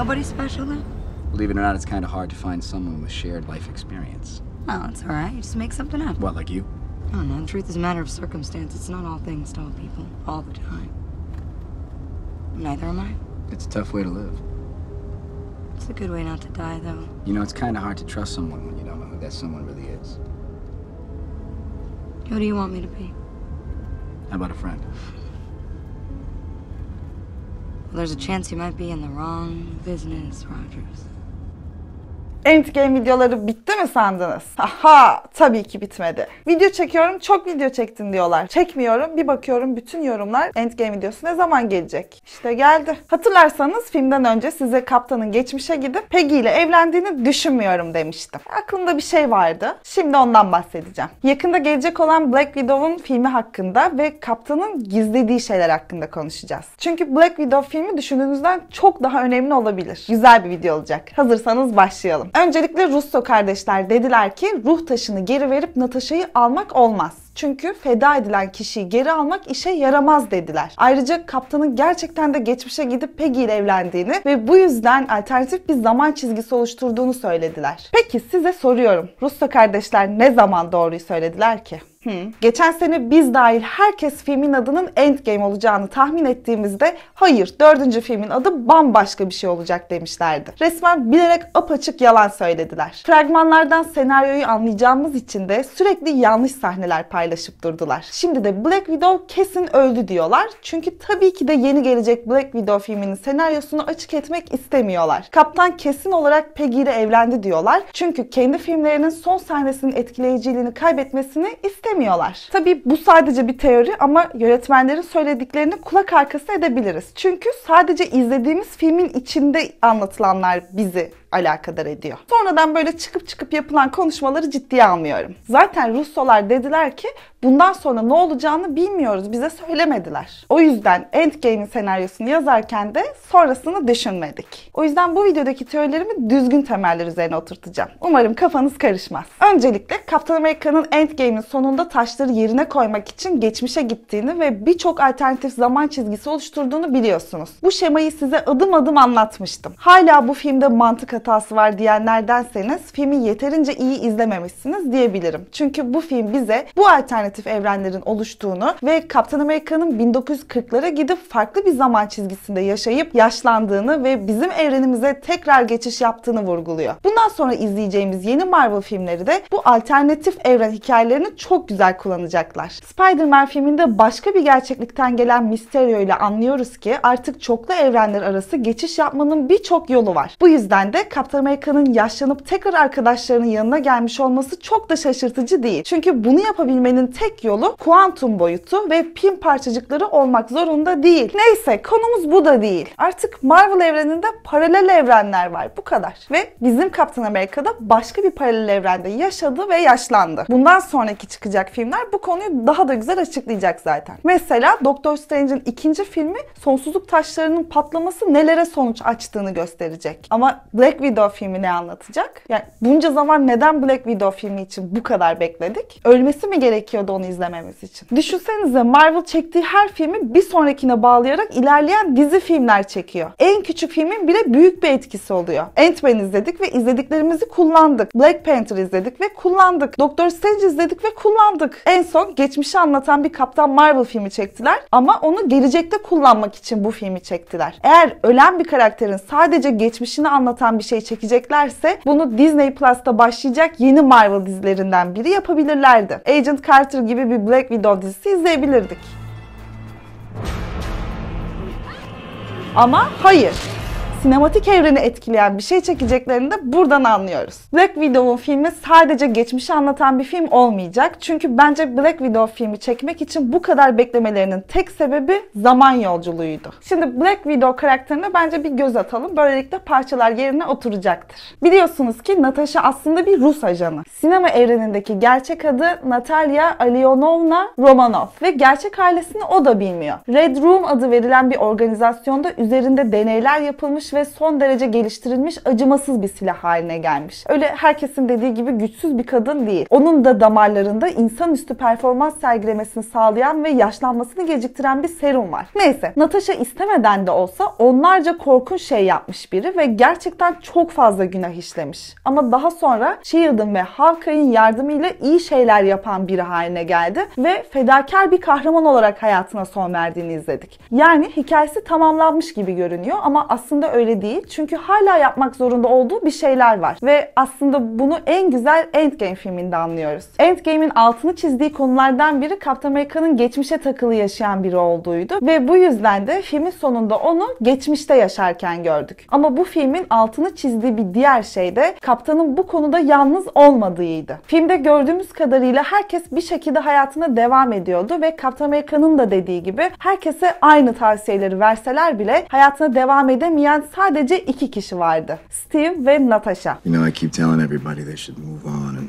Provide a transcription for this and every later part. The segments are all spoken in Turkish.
Nobody special then? Believe it or not, it's kind of hard to find someone with shared life experience. Oh, it's alright. You just make something up. What, like you? I don't know. The truth is a matter of circumstance. It's not all things to all people, all the time. Neither am I. It's a tough way to live. It's a good way not to die, though. You know, it's kind of hard to trust someone when you don't know who that someone really is. Who do you want me to be? How about a friend? Well, there's a chance you might be in the wrong business, Rogers. Endgame videoları bitti mi sandınız? Aha, tabii ki bitmedi. Video çekiyorum, çok video çektin diyorlar. Çekmiyorum, bir bakıyorum bütün yorumlar Endgame videosu ne zaman gelecek? İşte geldi. Hatırlarsanız filmden önce size kaptanın geçmişe gidip Peggy ile evlendiğini düşünmüyorum demiştim. Aklımda bir şey vardı. Şimdi ondan bahsedeceğim. Yakında gelecek olan Black Widow'un filmi hakkında ve kaptanın gizlediği şeyler hakkında konuşacağız. Çünkü Black Widow filmi düşündüğünüzden çok daha önemli olabilir. Güzel bir video olacak. Hazırsanız başlayalım. Öncelikle Russo kardeşler dediler ki ruh taşını geri verip Natasha'yı almak olmaz. Çünkü feda edilen kişiyi geri almak işe yaramaz dediler. Ayrıca kaptanın gerçekten de geçmişe gidip Peggy ile evlendiğini ve bu yüzden alternatif bir zaman çizgisi oluşturduğunu söylediler. Peki size soruyorum. Russo kardeşler ne zaman doğruyu söylediler ki? Geçen sene biz dahil herkes filmin adının Endgame olacağını tahmin ettiğimizde hayır 4. filmin adı bambaşka bir şey olacak demişlerdi. Resmen bilerek apaçık yalan söylediler. Fragmanlardan senaryoyu anlayacağımız için de sürekli yanlış sahneler paylaşıp durdular. Şimdi de Black Widow kesin öldü diyorlar. Çünkü tabii ki de yeni gelecek Black Widow filminin senaryosunu açık etmek istemiyorlar. Kaptan kesin olarak Peggy ile evlendi diyorlar. Çünkü kendi filmlerinin son sahnesinin etkileyiciliğini kaybetmesini istemiyorlar. Tabii bu sadece bir teori ama yönetmenlerin söylediklerini kulak arkası edebiliriz. Çünkü sadece izlediğimiz filmin içinde anlatılanlar bizi alakadar ediyor. Sonradan böyle çıkıp yapılan konuşmaları ciddiye almıyorum. Zaten Russolar dediler ki bundan sonra ne olacağını bilmiyoruz, bize söylemediler. O yüzden Endgame'in senaryosunu yazarken de sonrasını düşünmedik. O yüzden bu videodaki teorilerimi düzgün temeller üzerine oturtacağım. Umarım kafanız karışmaz. Öncelikle Kaptan Amerika'nın Endgame'in sonunda taşları yerine koymak için geçmişe gittiğini ve birçok alternatif zaman çizgisi oluşturduğunu biliyorsunuz. Bu şemayı size adım adım anlatmıştım. Hala bu filmde mantık hatası var diyenlerdenseniz filmi yeterince iyi izlememişsiniz diyebilirim. Çünkü bu film bize bu alternatif evrenlerin oluştuğunu ve Kaptan Amerika'nın 1940'lara gidip farklı bir zaman çizgisinde yaşayıp yaşlandığını ve bizim evrenimize tekrar geçiş yaptığını vurguluyor. Bundan sonra izleyeceğimiz yeni Marvel filmleri de bu alternatif evren hikayelerini çok güzel kullanacaklar. Spider-Man filminde başka bir gerçeklikten gelen Mysterio ile anlıyoruz ki artık çoklu evrenler arası geçiş yapmanın birçok yolu var. Bu yüzden de Kaptan Amerika'nın yaşlanıp tekrar arkadaşlarının yanına gelmiş olması çok da şaşırtıcı değil. Çünkü bunu yapabilmenin tek yolu kuantum boyutu ve pin parçacıkları olmak zorunda değil. Neyse, konumuz bu da değil. Artık Marvel evreninde paralel evrenler var. Bu kadar. Ve bizim Kaptan Amerika'da başka bir paralel evrende yaşadı ve yaşlandı. Bundan sonraki çıkacak filmler bu konuyu daha da güzel açıklayacak zaten. Mesela Doctor Strange'in ikinci filmi sonsuzluk taşlarının patlaması nelere sonuç açtığını gösterecek. Ama Black Widow filmi ne anlatacak? Yani bunca zaman neden Black Widow filmi için bu kadar bekledik? Ölmesi mi gerekiyordu onu izlememiz için? Düşünsenize, Marvel çektiği her filmi bir sonrakine bağlayarak ilerleyen dizi filmler çekiyor. En küçük filmin bile büyük bir etkisi oluyor. Ant-Man izledik ve izlediklerimizi kullandık. Black Panther izledik ve kullandık. Doctor Strange izledik ve kullandık. En son geçmişi anlatan bir Kaptan Marvel filmi çektiler ama onu gelecekte kullanmak için bu filmi çektiler. Eğer ölen bir karakterin sadece geçmişini anlatan bir şey çekeceklerse bunu Disney Plus'ta başlayacak yeni Marvel dizilerinden biri yapabilirlerdi. Agent Carter gibi bir Black Widow dizisi izleyebilirdik. Ama hayır. Sinematik evreni etkileyen bir şey çekeceklerini de buradan anlıyoruz. Black Widow'un filmi sadece geçmişi anlatan bir film olmayacak. Çünkü bence Black Widow filmi çekmek için bu kadar beklemelerinin tek sebebi zaman yolculuğuydu. Şimdi Black Widow karakterine bence bir göz atalım. Böylelikle parçalar yerine oturacaktır. Biliyorsunuz ki Natasha aslında bir Rus ajanı. Sinema evrenindeki gerçek adı Natalia Alyonovna Romanov ve gerçek ailesini o da bilmiyor. Red Room adı verilen bir organizasyonda üzerinde deneyler yapılmış ve son derece geliştirilmiş acımasız bir silah haline gelmiş. Öyle herkesin dediği gibi güçsüz bir kadın değil. Onun da damarlarında insanüstü performans sergilemesini sağlayan ve yaşlanmasını geciktiren bir serum var. Neyse, Natasha istemeden de olsa onlarca korkunç şey yapmış biri ve gerçekten çok fazla günah işlemiş. Ama daha sonra Shield'ın ve Hawkeye'in yardımıyla iyi şeyler yapan biri haline geldi ve fedakar bir kahraman olarak hayatına son verdiğini izledik. Yani hikayesi tamamlanmış gibi görünüyor ama aslında öyle değil. Çünkü hala yapmak zorunda olduğu bir şeyler var. Ve aslında bunu en güzel Endgame filminde anlıyoruz. Endgame'in altını çizdiği konulardan biri Kaptan Amerika'nın geçmişe takılı yaşayan biri olduğuydu. Ve bu yüzden de filmin sonunda onu geçmişte yaşarken gördük. Ama bu filmin altını çizdiği bir diğer şey de Kaptan'ın bu konuda yalnız olmadığıydı. Filmde gördüğümüz kadarıyla herkes bir şekilde hayatına devam ediyordu ve Kaptan Amerika'nın da dediği gibi herkese aynı tavsiyeleri verseler bile hayatına devam edemeyen sadece 2 kişi vardı. Steve ve Natasha. You know, I keep telling everybody they should move on and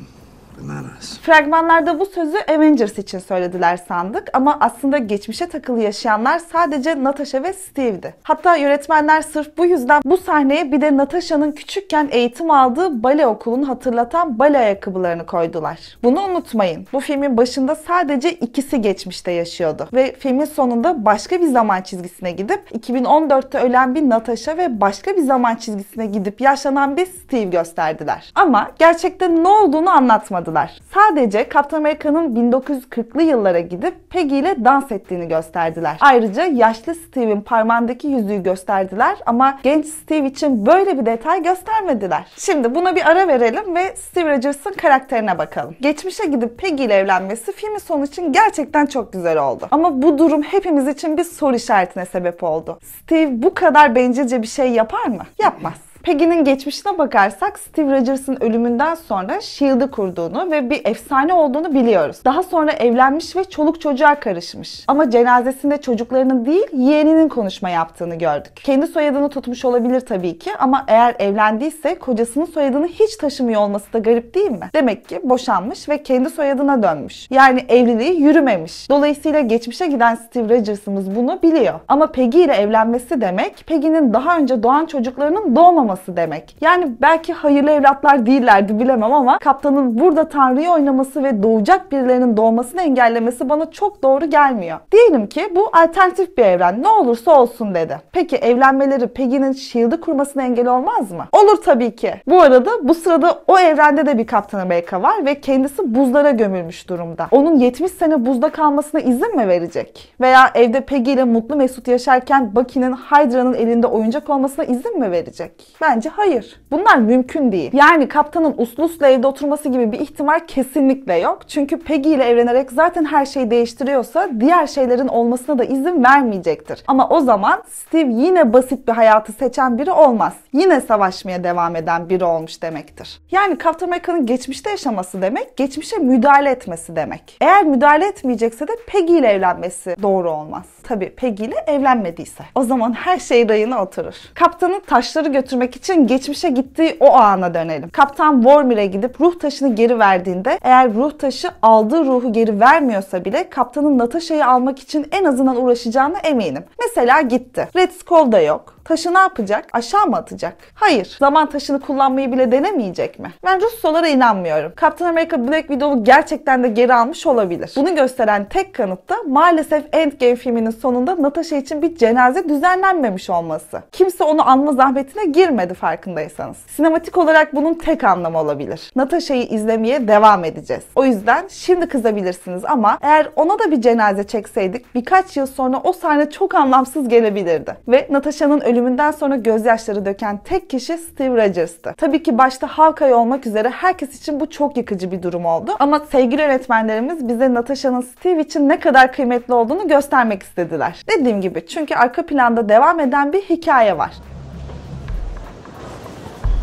but not us. Fragmanlarda bu sözü Avengers için söylediler sandık ama aslında geçmişe takılı yaşayanlar sadece Natasha ve Steve'di. Hatta yönetmenler sırf bu yüzden bu sahneye bir de Natasha'nın küçükken eğitim aldığı bale okulunu hatırlatan bale ayakkabılarını koydular. Bunu unutmayın. Bu filmin başında sadece ikisi geçmişte yaşıyordu ve filmin sonunda başka bir zaman çizgisine gidip 2014'te ölen bir Natasha ve başka bir zaman çizgisine gidip yaşlanan bir Steve gösterdiler. Ama gerçekten ne olduğunu anlatmadılar. Sadece Kaptan Amerika'nın 1940'lı yıllara gidip Peggy ile dans ettiğini gösterdiler. Ayrıca yaşlı Steve'in parmağındaki yüzüğü gösterdiler ama genç Steve için böyle bir detay göstermediler. Şimdi buna bir ara verelim ve Steve Rogers'ın karakterine bakalım. Geçmişe gidip Peggy ile evlenmesi filmin sonu için gerçekten çok güzel oldu. Ama bu durum hepimiz için bir soru işaretine sebep oldu. Steve bu kadar bencilce bir şey yapar mı? Yapmaz. Peggy'nin geçmişine bakarsak Steve Rogers'ın ölümünden sonra S.H.I.E.L.D.'ı kurduğunu ve bir efsane olduğunu biliyoruz. Daha sonra evlenmiş ve çoluk çocuğa karışmış. Ama cenazesinde çocuklarının değil yeğeninin konuşma yaptığını gördük. Kendi soyadını tutmuş olabilir tabii ki ama eğer evlendiyse kocasının soyadını hiç taşımıyor olması da garip değil mi? Demek ki boşanmış ve kendi soyadına dönmüş. Yani evliliği yürümemiş. Dolayısıyla geçmişe giden Steve Rogers'ımız bunu biliyor. Ama Peggy ile evlenmesi demek Peggy'nin daha önce doğan çocuklarının doğmaması demek. Yani belki hayırlı evlatlar değillerdi bilemem ama kaptanın burada Tanrı'yı oynaması ve doğacak birilerinin doğmasını engellemesi bana çok doğru gelmiyor. Diyelim ki bu alternatif bir evren, ne olursa olsun dedi. Peki evlenmeleri Peggy'nin S.H.I.E.L.D.'ı kurmasına engel olmaz mı? Olur tabii ki. Bu arada bu sırada o evrende de bir Kaptan Amerika var ve kendisi buzlara gömülmüş durumda. Onun 70 sene buzda kalmasına izin mi verecek? Veya evde Peggy ile mutlu mesut yaşarken Bucky'nin Hydra'nın elinde oyuncak olmasına izin mi verecek? Bence hayır. Bunlar mümkün değil. Yani kaptanın uslu uslu evde oturması gibi bir ihtimal kesinlikle yok. Çünkü Peggy ile evlenerek zaten her şeyi değiştiriyorsa diğer şeylerin olmasına da izin vermeyecektir. Ama o zaman Steve yine basit bir hayatı seçen biri olmaz. Yine savaşmaya devam eden biri olmuş demektir. Yani Kaptan Amerika'nın geçmişte yaşaması demek, geçmişe müdahale etmesi demek. Eğer müdahale etmeyecekse de Peggy ile evlenmesi doğru olmaz. Tabii Peggy ile evlenmediyse. O zaman her şey rayına oturur. Kaptanın taşları götürmek için geçmişe gittiği o ana dönelim. Kaptan Vormir'e gidip ruh taşını geri verdiğinde eğer ruh taşı aldığı ruhu geri vermiyorsa bile kaptanın Natasha'yı almak için en azından uğraşacağına eminim. Mesela gitti. Red Skull da yok. Taşı ne yapacak? Aşağı mı atacak? Hayır. Zaman taşını kullanmayı bile denemeyecek mi? Ben Russolara inanmıyorum. Captain America Black Widow'u gerçekten de geri almış olabilir. Bunu gösteren tek kanıt da maalesef Endgame filminin sonunda Natasha için bir cenaze düzenlenmemiş olması. Kimse onu anma zahmetine girmedi farkındaysanız. Sinematik olarak bunun tek anlamı olabilir. Natasha'yı izlemeye devam edeceğiz. O yüzden şimdi kızabilirsiniz ama eğer ona da bir cenaze çekseydik birkaç yıl sonra o sahne çok anlamsız gelebilirdi. Ve Natasha'nın ölümünden sonra gözyaşları döken tek kişi Steve Rogers'tı. Tabii ki başta Hawkeye olmak üzere herkes için bu çok yıkıcı bir durum oldu. Ama sevgili yönetmenlerimiz bize Natasha'nın Steve için ne kadar kıymetli olduğunu göstermek istediler. Dediğim gibi çünkü arka planda devam eden bir hikaye var.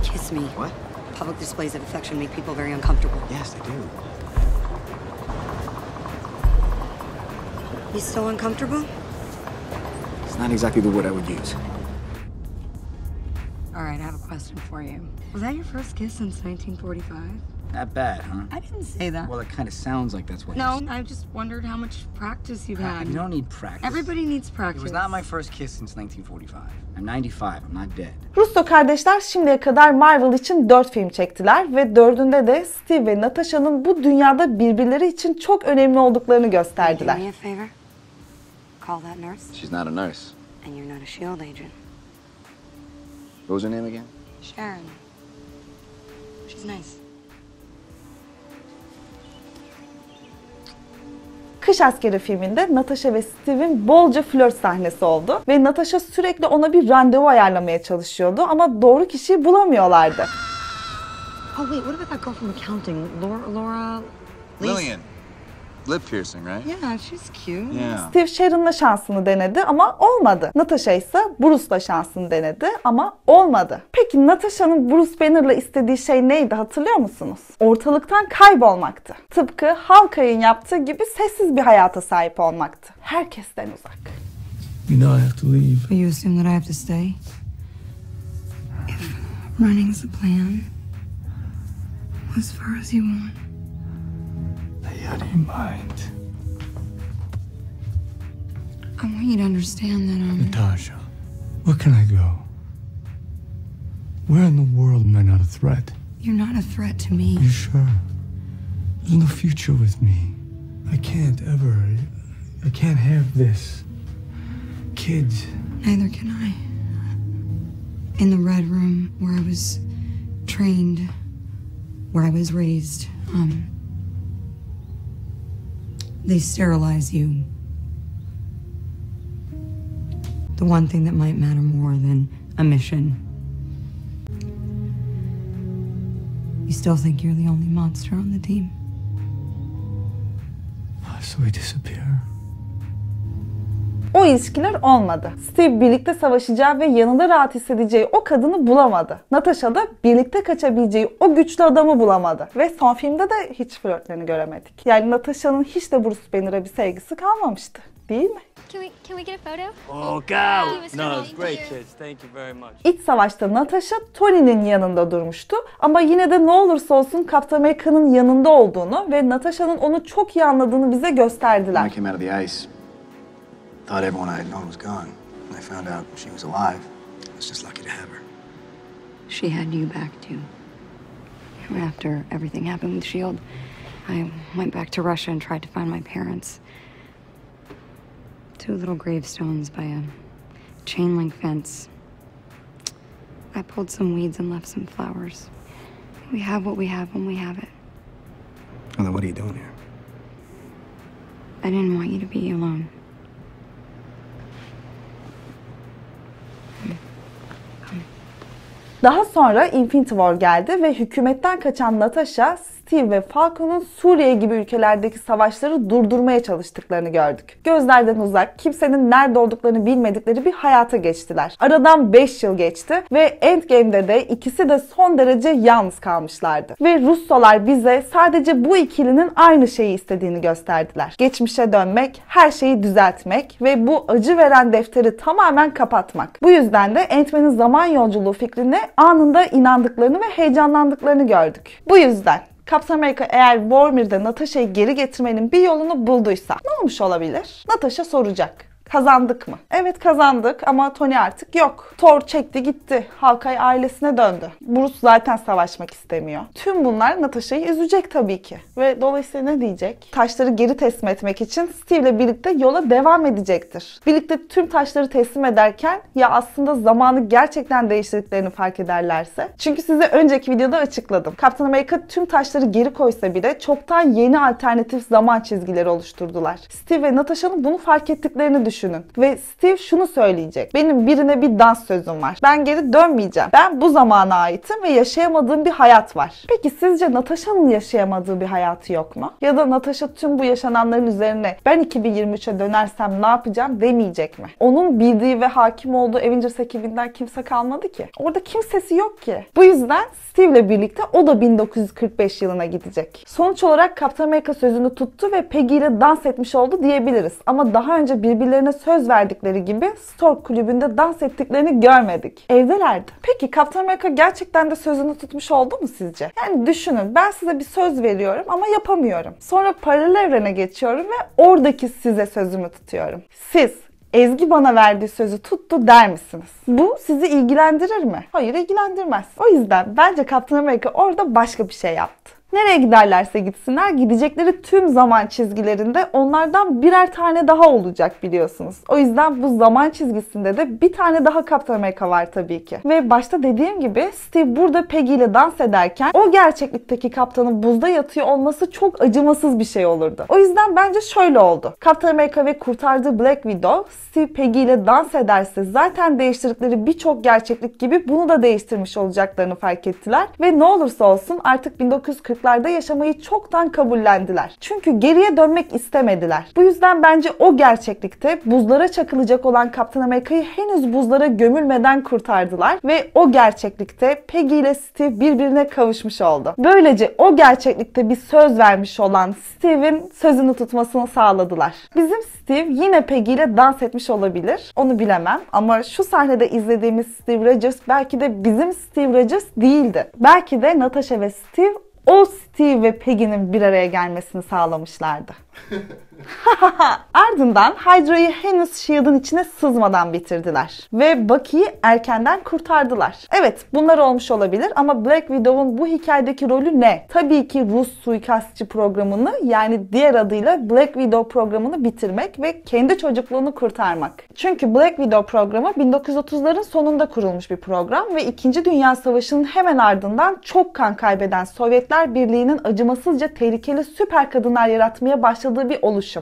Kiss me. What? Public displays of affection make people very uncomfortable. Yes, they do. You still uncomfortable? It's not exactly the word I would use. All right, I have a question for you. Was that your first kiss since 1945? That bad, huh? I didn't say that. Well, it kind of sounds like that's what No, you I just wondered how much practice you've said. had. You don't need practice. Everybody needs It practice. was not my first kiss since 1945. I'm 95. I'm not dead. Russo kardeşler şimdiye kadar Marvel için 4 film çektiler ve 4'ünde de Steve ve Natasha'nın bu dünyada birbirleri için çok önemli olduklarını gösterdiler. Do me a favor. Call that nurse, She's not a nurse. and you're not a SHIELD agent. What was her name again? Sharon. She's nice. Kış Askeri filminde Natasha ve Steve'in bolca flört sahnesi oldu ve Natasha sürekli ona bir randevu ayarlamaya çalışıyordu ama doğru kişiyi bulamıyorlardı. Oh wait, what about that girl from accounting? Laura. Lillian. Lip piercing, right? Yeah, she's cute. Yeah. Steve Sharon'la şansını denedi ama olmadı. Natasha ise Bruce'la şansını denedi ama olmadı. Peki Natasha'nın Bruce Banner'la istediği şey neydi hatırlıyor musunuz? Ortalıktan kaybolmaktı. Tıpkı Hawkeye'in yaptığı gibi sessiz bir hayata sahip olmaktı. Herkesten uzak. You know I have to leave. But you assume that I have to stay? If running's the plan, as far as you want. How do you mind? I want you to understand that Natasha, where can I go? Where in the world am I not a threat? you're not a threat to me. You sure? There's no future with me. I can't have this. Kids. Neither can I. In the Red Room, where I was trained, where I was raised, they sterilize you. The one thing that might matter more than a mission. You still think you're the only monster on the team? So we disappear. O ilişkiler olmadı. Steve birlikte savaşacağı ve yanında rahat hissedeceği o kadını bulamadı. Natasha da birlikte kaçabileceği o güçlü adamı bulamadı. Ve son filmde de hiç flörtlerini göremedik. Yani Natasha'nın hiç de Bruce Banner'a bir sevgisi kalmamıştı. Değil mi? Can we get a photo? Oh, God! No, it's great, kids. Thank you very much. İç savaşta Natasha Tony'nin yanında durmuştu ama yine de ne olursa olsun Captain America'nın yanında olduğunu ve Natasha'nın onu çok iyi anladığını bize When gösterdiler. I came out of the ice, thought everyone I had known was gone. When I found out she was alive, I was just lucky to have her. She had you back too. After everything happened with SHIELD, I went back to Russia and tried to find my parents. 2 little gravestones by a chain link fence. I pulled some weeds and left some flowers. We have what we have when we have it. Well, then what are you doing here? I didn't want you to be alone. Daha sonra Infinity War geldi ve hükümetten kaçan Natasha, Steve ve Falcon'un Suriye gibi ülkelerdeki savaşları durdurmaya çalıştıklarını gördük. Gözlerden uzak, kimsenin nerede olduklarını bilmedikleri bir hayata geçtiler. Aradan 5 yıl geçti ve Endgame'de de ikisi de son derece yalnız kalmışlardı. Ve Russolar bize sadece bu ikilinin aynı şeyi istediğini gösterdiler. Geçmişe dönmek, her şeyi düzeltmek ve bu acı veren defteri tamamen kapatmak. Bu yüzden de Ant-Man'in zaman yolculuğu fikrine anında inandıklarını ve heyecanlandıklarını gördük. Bu yüzden Captain America eğer Vormir'de Natasha'yı geri getirmenin bir yolunu bulduysa ne olmuş olabilir? Natasha soracak. Kazandık mı? Evet kazandık ama Tony artık yok. Thor çekti gitti. Hawkeye ailesine döndü. Bruce zaten savaşmak istemiyor. Tüm bunlar Natasha'yı üzecek tabii ki. Ve dolayısıyla ne diyecek? Taşları geri teslim etmek için Steve'le birlikte yola devam edecektir. Birlikte tüm taşları teslim ederken ya aslında zamanı gerçekten değiştirdiklerini fark ederlerse. Çünkü size önceki videoda açıkladım. Captain America tüm taşları geri koysa bile çoktan yeni alternatif zaman çizgileri oluşturdular. Steve ve Natasha'nın bunu fark ettiklerini düşünün. Ve Steve şunu söyleyecek. Benim birine bir dans sözüm var. Ben geri dönmeyeceğim. Ben bu zamana aitim ve yaşayamadığım bir hayat var. Peki sizce Natasha'nın yaşayamadığı bir hayatı yok mu? Ya da Natasha tüm bu yaşananların üzerine ben 2023'e dönersem ne yapacağım demeyecek mi? Onun bildiği ve hakim olduğu Avengers ekibinden kimse kalmadı ki. Orada kimsesi yok ki. Bu yüzden Steve'le birlikte o da 1945 yılına gidecek. Sonuç olarak Captain America sözünü tuttu ve Peggy ile dans etmiş oldu diyebiliriz. Ama daha önce birbirlerine birbirlerine söz verdikleri gibi Stork kulübünde dans ettiklerini görmedik. Evdelerdi. Peki Kaptan Amerika gerçekten de sözünü tutmuş oldu mu sizce? Yani düşünün, ben size bir söz veriyorum ama yapamıyorum. Sonra paralel evrene geçiyorum ve oradaki size sözümü tutuyorum. Siz Ezgi bana verdiği sözü tuttu der misiniz? Bu sizi ilgilendirir mi? Hayır, ilgilendirmez. O yüzden bence Kaptan Amerika orada başka bir şey yaptı. Nereye giderlerse gitsinler, gidecekleri tüm zaman çizgilerinde onlardan birer tane daha olacak biliyorsunuz. O yüzden bu zaman çizgisinde de bir tane daha Kaptan Amerika var tabii ki. Ve başta dediğim gibi Steve burada Peggy ile dans ederken o gerçeklikteki kaptanın buzda yatıyor olması çok acımasız bir şey olurdu. O yüzden bence şöyle oldu. Kaptan Amerika ve kurtardığı Black Widow Steve Peggy ile dans ederse zaten değiştirdikleri birçok gerçeklik gibi bunu da değiştirmiş olacaklarını fark ettiler. Ve ne olursa olsun artık 1940'larda yaşamayı çoktan kabullendiler. Çünkü geriye dönmek istemediler. Bu yüzden bence o gerçeklikte buzlara çakılacak olan Kaptan Amerika'yı henüz buzlara gömülmeden kurtardılar ve o gerçeklikte Peggy ile Steve birbirine kavuşmuş oldu. Böylece o gerçeklikte bir söz vermiş olan Steve'in sözünü tutmasını sağladılar. Bizim Steve yine Peggy ile dans etmiş olabilir. Onu bilemem ama şu sahnede izlediğimiz Steve Rogers belki de bizim Steve Rogers değildi. Belki de Natasha ve Steve o Steve ve Peggy'nin bir araya gelmesini sağlamışlardı. Ardından Hydra'yı henüz S.H.I.E.L.D.'ın içine sızmadan bitirdiler. Ve Bucky'yi erkenden kurtardılar. Evet, bunlar olmuş olabilir ama Black Widow'un bu hikayedeki rolü ne? Tabii ki Rus suikastçı programını, yani diğer adıyla Black Widow programını bitirmek ve kendi çocukluğunu kurtarmak. Çünkü Black Widow programı 1930'ların sonunda kurulmuş bir program ve 2. Dünya Savaşı'nın hemen ardından çok kan kaybeden Sovyetler Birliği'nin acımasızca tehlikeli süper kadınlar yaratmaya başladığı bir oluşum.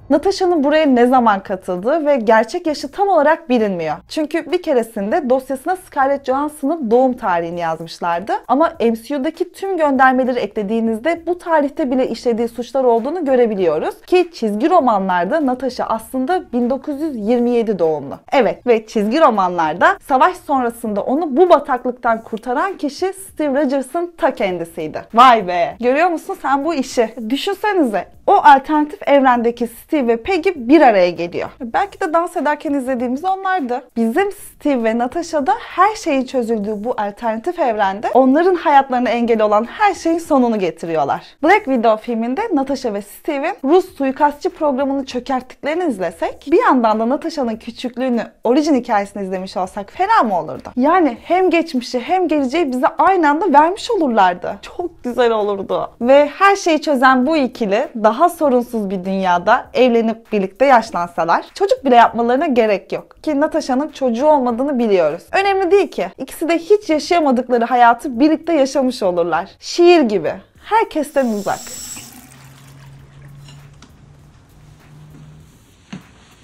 Natasha'nın buraya ne zaman katıldığı ve gerçek yaşı tam olarak bilinmiyor. Çünkü bir keresinde dosyasına Scarlett Johansson'ın doğum tarihini yazmışlardı. Ama MCU'daki tüm göndermeleri eklediğinizde bu tarihte bile işlediği suçlar olduğunu görebiliyoruz. Ki çizgi romanlarda Natasha aslında 1927 doğumlu. Evet, ve çizgi romanlarda savaş sonrasında onu bu bataklıktan kurtaran kişi Steve Rogers'ın ta kendisiydi. Vay be! Görüyor musun sen bu işi? Düşünsenize. O alternatif evrendeki Steve ve Peggy bir araya geliyor. Belki de dans ederken izlediğimiz onlardı. Bizim Steve ve Natasha'da her şeyin çözüldüğü bu alternatif evrende onların hayatlarına engel olan her şeyin sonunu getiriyorlar. Black Widow filminde Natasha ve Steve'in Rus suikastçı programını çökerttiklerini izlesek, bir yandan da Natasha'nın küçüklüğünü, orijin hikayesini izlemiş olsak fena mı olurdu? Yani hem geçmişi hem geleceği bize aynı anda vermiş olurlardı. Çok güzel olurdu. Ve her şeyi çözen bu ikili daha sorunsuz bir dünyada evlenip birlikte yaşlansalar çocuk bile yapmalarına gerek yok. Ki Natasha'nın çocuğu olmadığını biliyoruz. Önemli değil ki. İkisi de hiç yaşayamadıkları hayatı birlikte yaşamış olurlar. Şiir gibi. Herkesten uzak.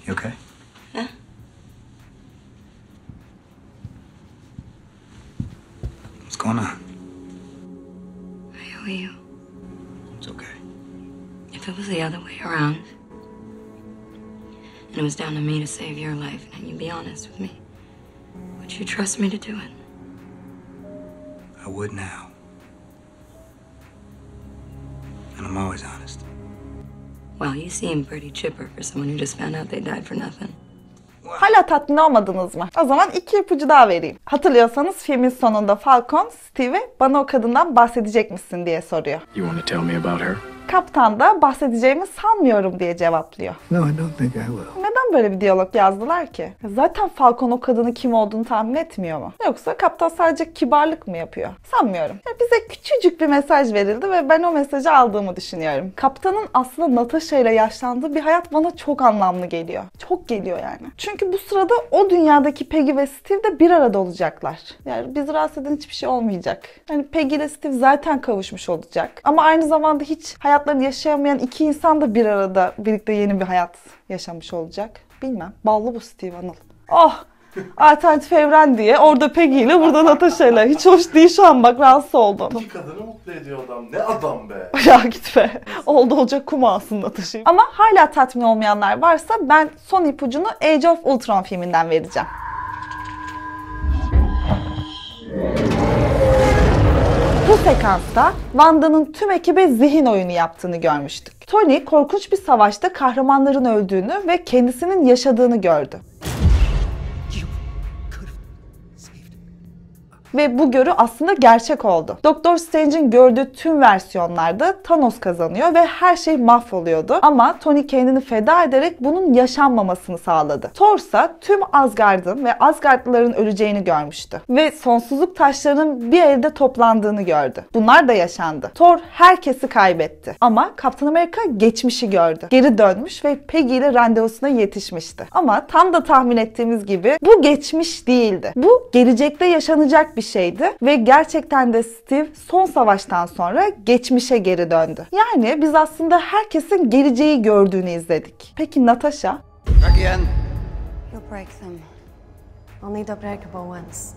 You okay? Yeah. What's going on? I owe you. It's okay. If it was the other way around, and it was down to me to save your life, and you'd be honest with me, would you trust me to do it? I would now. And I'm always honest. Well, you seem pretty chipper for someone who just found out they died for nothing. Hala tatmin olmadınız mı? O zaman 2 ipucu daha vereyim. Hatırlıyorsanız filmin sonunda Falcon, Steve'e bana o kadından bahsedecek misin diye soruyor. You want to tell me about her? Kaptan da bahsedeceğimi sanmıyorum diye cevaplıyor. No, I don't think I will. Neden böyle bir diyalog yazdılar ki? Zaten Falcon o kadının kim olduğunu tahmin etmiyor mu? Yoksa kaptan sadece kibarlık mı yapıyor? Sanmıyorum. Bize küçücük bir mesaj verildi ve ben o mesajı aldığımı düşünüyorum. Kaptanın aslında Natasha ile yaşlandığı bir hayat bana çok anlamlı geliyor. Çok geliyor yani. Çünkü bu sırada o dünyadaki Peggy ve Steve de bir arada olacaklar. Yani bizi rahatsız eden hiçbir şey olmayacak. Yani Peggy ile Steve zaten kavuşmuş olacak. Ama aynı zamanda hiç hayatlarını yaşayamayan iki insan da bir arada birlikte yeni bir hayat yaşamış olacak. Bilmem. Ballı bu Steve Anıl. Oh! Alternatif evren diye orada Peggy ile burada Natasha ile. Hiç hoş değil şu an, bak rahatsız oldum. İki kadını mutlu ediyor adam. Ne adam be. Ya git be. Oldu olacak kum alsın Natasha'yı. Ama hala tatmin olmayanlar varsa ben son ipucunu Age of Ultron filminden vereceğim. Bu sekansta Wanda'nın tüm ekibe zihin oyunu yaptığını görmüştük. Tony korkunç bir savaşta kahramanların öldüğünü ve kendisinin yaşadığını gördü. Ve bu görü aslında gerçek oldu. Doktor Strange'in gördüğü tüm versiyonlarda Thanos kazanıyor ve her şey mahvoluyordu. Ama Tony kendini feda ederek bunun yaşanmamasını sağladı. Thor ise tüm Asgard'ın ve Asgardlıların öleceğini görmüştü. Ve sonsuzluk taşlarının bir elde toplandığını gördü. Bunlar da yaşandı. Thor herkesi kaybetti. Ama Kaptan Amerika geçmişi gördü. Geri dönmüş ve Peggy ile randevusuna yetişmişti. Ama tam da tahmin ettiğimiz gibi bu geçmiş değildi. Bu gelecekte yaşanacak bir şeydi ve gerçekten de Steve son savaştan sonra geçmişe geri döndü. Yani biz aslında herkesin geleceği gördüğünü izledik. Peki Natasha? Again. You'll break them. Only the breakable ones.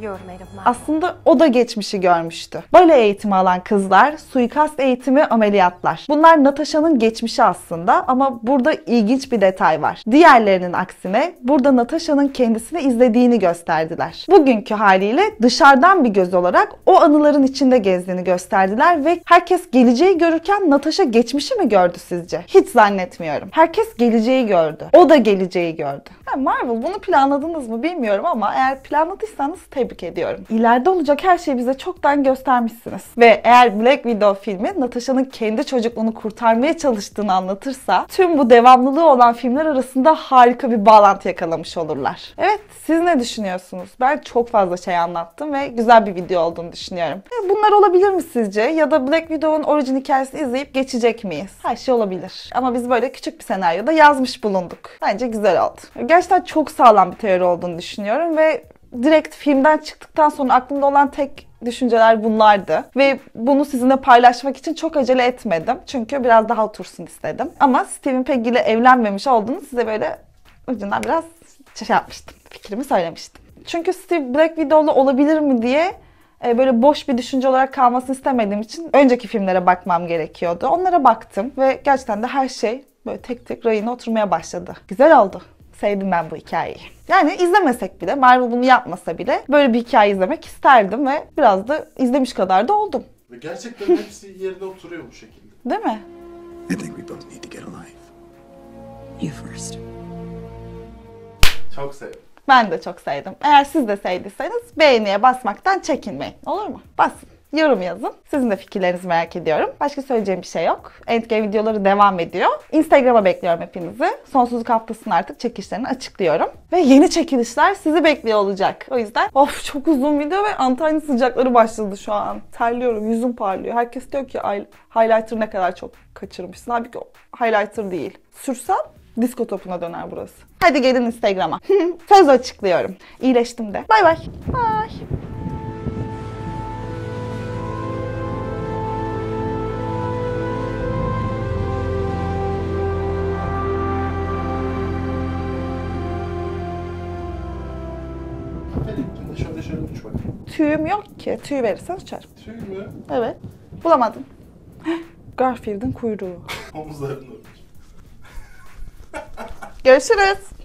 You're made of metal. Aslında o da geçmişi görmüştü. Bale eğitimi alan kızlar, suikast eğitimi, ameliyatlar. Bunlar Natasha'nın geçmişi aslında ama burada ilginç bir detay var. Diğerlerinin aksine burada Natasha'nın kendisini izlediğini gösterdiler. Bugünkü haliyle dışarıdan bir göz olarak o anıların içinde gezdiğini gösterdiler ve herkes geleceği görürken Natasha geçmişi mi gördü sizce? Hiç zannetmiyorum. Herkes geleceği gördü. O da geleceği gördü. Marvel bunu planladınız mı bilmiyorum ama eğer planladıysanız tebrik ediyorum. İleride olacak her şeyi bize çoktan göstermişsiniz. Ve eğer Black Widow filmi Natasha'nın kendi çocukluğunu kurtarmaya çalıştığını anlatırsa tüm bu devamlılığı olan filmler arasında harika bir bağlantı yakalamış olurlar. Evet, siz ne düşünüyorsunuz? Ben çok fazla şey anlattım ve güzel bir video olduğunu düşünüyorum. Bunlar olabilir mi sizce? Ya da Black Widow'un orijin hikayesini izleyip geçecek miyiz? Her şey olabilir. Ama biz böyle küçük bir senaryoda yazmış bulunduk. Bence güzel oldu. Gerçekten çok sağlam bir teori olduğunu düşünüyorum ve direkt filmden çıktıktan sonra aklımda olan tek düşünceler bunlardı. Ve bunu sizinle paylaşmak için çok acele etmedim. Çünkü biraz daha otursun istedim. Ama Steve'in Peggy ile evlenmemiş olduğunu size böyle ucundan biraz yapmıştım. Fikrimi söylemiştim. Çünkü Steve Black Widow'lu olabilir mi diye böyle boş bir düşünce olarak kalmasını istemediğim için önceki filmlere bakmam gerekiyordu. Onlara baktım ve gerçekten de her şey böyle tek tek rayına oturmaya başladı. Güzel oldu. Sevdim ben bu hikayeyi. Yani izlemesek bile, Marvel bunu yapmasa bile böyle bir hikaye izlemek isterdim ve biraz da izlemiş kadar da oldum. Ve gerçekten hepsi yerine oturuyor bu şekilde. Değil mi? I think we both need to get alive. You first. Çok sevdim. Ben de çok sevdim. Eğer siz de sevdiyseniz beğeniye basmaktan çekinmeyin. Olur mu? Basın. Yorum yazın. Sizin de fikirlerinizi merak ediyorum. Başka söyleyeceğim bir şey yok. Endgame videoları devam ediyor. Instagram'a bekliyorum hepinizi. Sonsuzluk haftasının artık çekilişlerini açıklıyorum. Ve yeni çekilişler sizi bekliyor olacak. O yüzden çok uzun video ve Antalya sıcakları başladı şu an. Terliyorum, yüzüm parlıyor. Herkes diyor ki highlighter ne kadar çok kaçırmışsın. Halbuki highlighter değil. Sürsem disko topuna döner burası. Hadi gelin Instagram'a. Söz açıklıyorum. İyileştim de. Bay bay. Bay. Şöyle uç bakayım. Tüyüm yok ki. Tüy verirsen uçarım. Tüy mü? Evet. Bulamadım. Garfield'in kuyruğu. Omuzlarını örmüş. Görüşürüz.